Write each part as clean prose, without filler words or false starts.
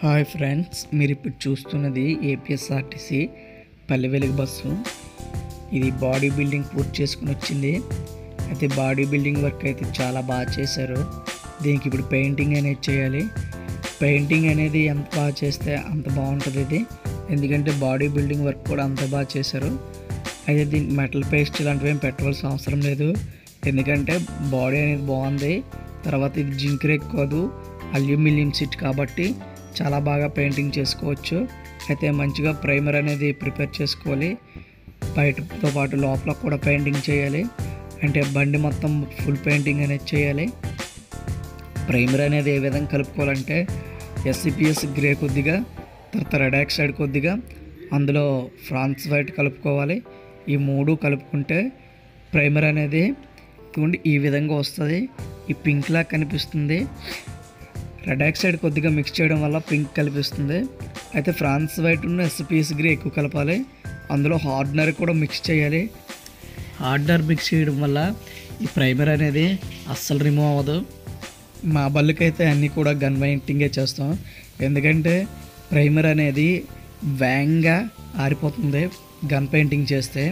Hi friends, మీరు ఇప్పుడు చూస్తున్నది ఏపీఎస్ఆర్టీసీ పల్లె వెలుగు బస్సు. ఇది బాడీ బిల్డింగ్ పూర్తి చేసుకుని వచ్చింది. అయితే బాడీ బిల్డింగ్ వర్క్ అయితే చాలా బాగా చేశారు. దీనికి ఇప్పుడు పెయింటింగ్ అనేది చేయాలి. పెయింటింగ్ అనేది ఎంత బాగా చేస్తే అంత బాగుంటుంది ఇది, ఎందుకంటే బాడీ బిల్డింగ్ వర్క్ కూడా అంత బాగా చేశారు. అయితే దీనికి మెటల్ పేస్ట్ ఇలాంటివి ఏం పెట్టవలసిన అవసరం లేదు, ఎందుకంటే బాడీ అనేది బాగుంది. తర్వాత ఇది జింక్ రేక్ కాదు, అల్యూమినియం షీట్ కాబట్టి చాలా బాగా పెయింటింగ్ చేసుకోవచ్చు. అయితే మంచిగా ప్రైమర్ అనేది ప్రిపేర్ చేసుకోవాలి. బయటతో పాటు లోపల కూడా పెయింటింగ్ చేయాలి. అంటే బండి మొత్తం ఫుల్ పెయింటింగ్ అనేది చేయాలి. ప్రైమర్ అనేది ఏ విధంగా కలుపుకోవాలంటే ఎస్సిపిఎస్ గ్రే కొద్దిగా, తర్వాత రెడ్ ఆక్సైడ్ కొద్దిగా, అందులో ఫ్రాన్స్ వైట్ కలుపుకోవాలి. ఈ మూడు కలుపుకుంటే ప్రైమర్ అనేది ఈ విధంగా వస్తుంది. ఈ పింక్లా కనిపిస్తుంది. రెడ్ ఆక్సైడ్ కొద్దిగా మిక్స్ చేయడం వల్ల పింక్ కనిపిస్తుంది. అయితే ఫ్రాన్స్ వైట్ ఉన్న ఎస్సిపిఎస్ గ్రే ఎక్కువ కలపాలి. అందులో హార్డ్నర్ కూడా మిక్స్ చేయాలి. హార్డ్నర్ మిక్స్ చేయడం వల్ల ఈ ప్రైమర్ అనేది అస్సలు రిమూవ్ అవ్వదు. మా బళ్ళకైతే అన్నీ కూడా గన్ పెయింటింగే చేస్తాం, ఎందుకంటే ప్రైమర్ అనేది వేగంగా ఆరిపోతుంది గన్ పెయింటింగ్ చేస్తే.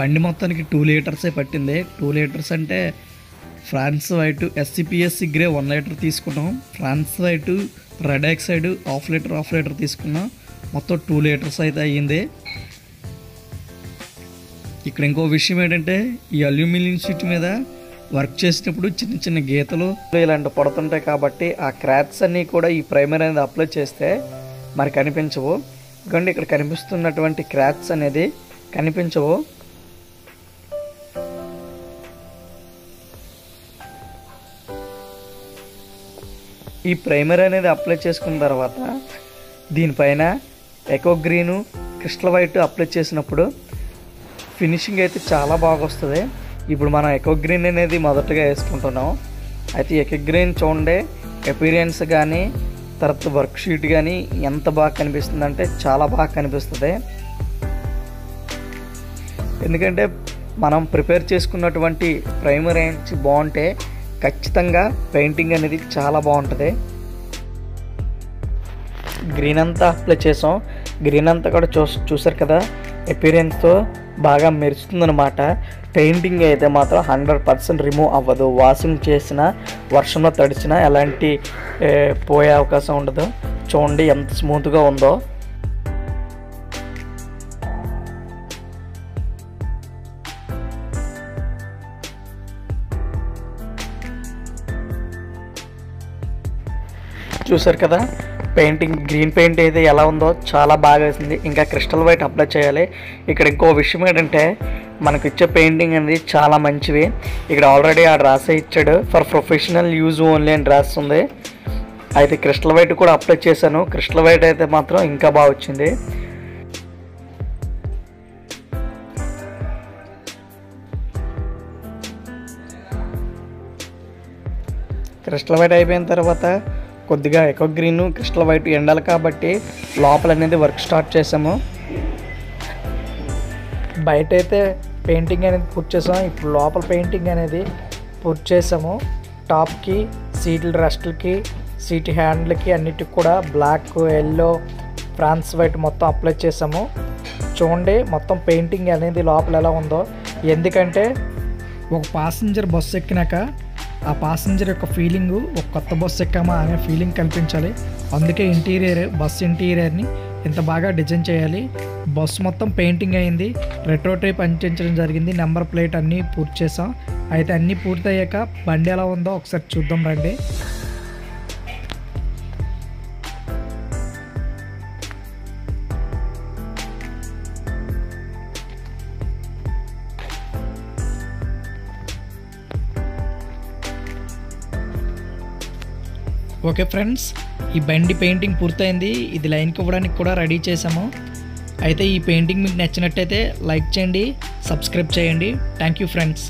బండి మొత్తానికి 2 లీటర్సే పట్టింది. 2 లీటర్స్ అంటే France white SCPS grey 1 litre తీసుకున్నాం, France white red oxide half litre తీసుకున్నాం. మొత్తం 2 లీటర్స్ అయితే అయ్యింది. ఇక్కడ ఇంకో విషయం ఏంటంటే, ఈ అల్యూమినియం షీట్ మీద వర్క్ చేసినప్పుడు చిన్న చిన్న గీతలు ఇలాంటి పడుతుంటాయి కాబట్టి ఆ క్రాక్స్ అన్నీ కూడా ఈ ప్రైమర్ అనేది అప్లై చేస్తే మరి కనిపించవు. ఎందుకంటే ఇక్కడ కనిపిస్తున్నటువంటి క్రాక్స్ అనేది కనిపించవు. ఈ ప్రైమర్ అనేది అప్లై చేసుకున్న తర్వాత దీనిపైన eco green crystal white apply చేసినప్పుడు ఫినిషింగ్ అయితే చాలా బాగా వస్తుంది. ఇప్పుడు మనం ఎకో గ్రీన్ అనేది మొదటగా వేసుకుంటున్నాం. అయితే ఎకో గ్రీన్ చూడండి, అపీరియన్స్ కానీ తర్వాత వర్క్ షీట్ కానీ ఎంత బాగా కనిపిస్తుంది అంటే చాలా బాగా కనిపిస్తుంది. ఎందుకంటే మనం ప్రిపేర్ చేసుకున్నటువంటి ప్రైమర్ ఏంచి బాగుంటే ఖచ్చితంగా పెయింటింగ్ అనేది చాలా బాగుంటుంది. గ్రీన్ అంతా అప్లై చేసాం. గ్రీన్ అంతా కూడా చూసారు కదా, అపీరియన్స్తో బాగా మెరుస్తుందన్నమాట. పెయింటింగ్ అయితే మాత్రం 100% రిమూవ్ అవ్వదు. వాషింగ్ చేసిన, వర్షంలో తడిచినా ఎలాంటి పోయే అవకాశం ఉండదు. చూడండి ఎంత స్మూత్గా ఉందో. చూసారు కదా పెయింటింగ్, గ్రీన్ పెయింట్ అయితే ఎలా ఉందో చాలా బాగా వేసింది. ఇంకా క్రిస్టల్ వైట్ అప్లై చేయాలి. ఇక్కడ ఇంకో విషయం ఏంటంటే, మనకు ఇచ్చే పెయింటింగ్ అనేది చాలా మంచివి. ఇక్కడ ఆల్రెడీ ఆ రాసే ఇచ్చాడు, ఫర్ ప్రొఫెషనల్ యూజ్ ఓన్లీ అని రాస్తుంది. అయితే క్రిస్టల్ వైట్ కూడా అప్లై చేశాను. క్రిస్టల్ వైట్ అయితే మాత్రం ఇంకా బాగా వచ్చింది. క్రిస్టల్ వైట్ అయిపోయిన తర్వాత కొద్దిగా ఎకో గ్రీను క్రిస్టల్ వైట్ ఎండాలి కాబట్టి లోపల అనేది వర్క్ స్టార్ట్ చేసాము. బయట అయితే పెయింటింగ్ అనేది పూర్తి చేసాము. ఇప్పుడు లోపల పెయింటింగ్ అనేది పూర్తి చేసాము. టాప్కి, సీట్ల రెస్ట్లకి, సీట్ హ్యాండ్లకి అన్నిటికి కూడా బ్లాక్, ఎల్లో, ఫ్రాన్స్ వైట్ మొత్తం అప్లై చేసాము. చూడండి మొత్తం పెయింటింగ్ అనేది లోపల ఎలా ఉందో. ఎందుకంటే ఒక ప్యాసింజర్ బస్సు ఎక్కినాక ఆ ప్యాసింజర్ యొక్క ఫీలింగు ఒక కొత్త బస్సు ఎక్కామా అనే ఫీలింగ్ కల్పించాలి. అందుకే బస్సు ఇంటీరియర్ని ఇంత బాగా డిజైన్ చేయాలి. బస్సు మొత్తం పెయింటింగ్ అయింది. రెట్రో టైప్ అంటించడం జరిగింది. నెంబర్ ప్లేట్ అన్నీ పూర్తి చేసాం. అయితే అన్నీ పూర్తయ్యాక బండి ఎలా ఉందో ఒకసారి చూద్దాం రండి. ఓకే ఫ్రెండ్స్, ఈ బండి పెయింటింగ్ పూర్తయింది. ఇది లైన్కి ఇవ్వడానికి కూడా రెడీ చేసాము. అయితే ఈ పెయింటింగ్ మీకు నచ్చినట్టయితే లైక్ చేయండి, సబ్స్క్రైబ్ చేయండి. Thank you friends.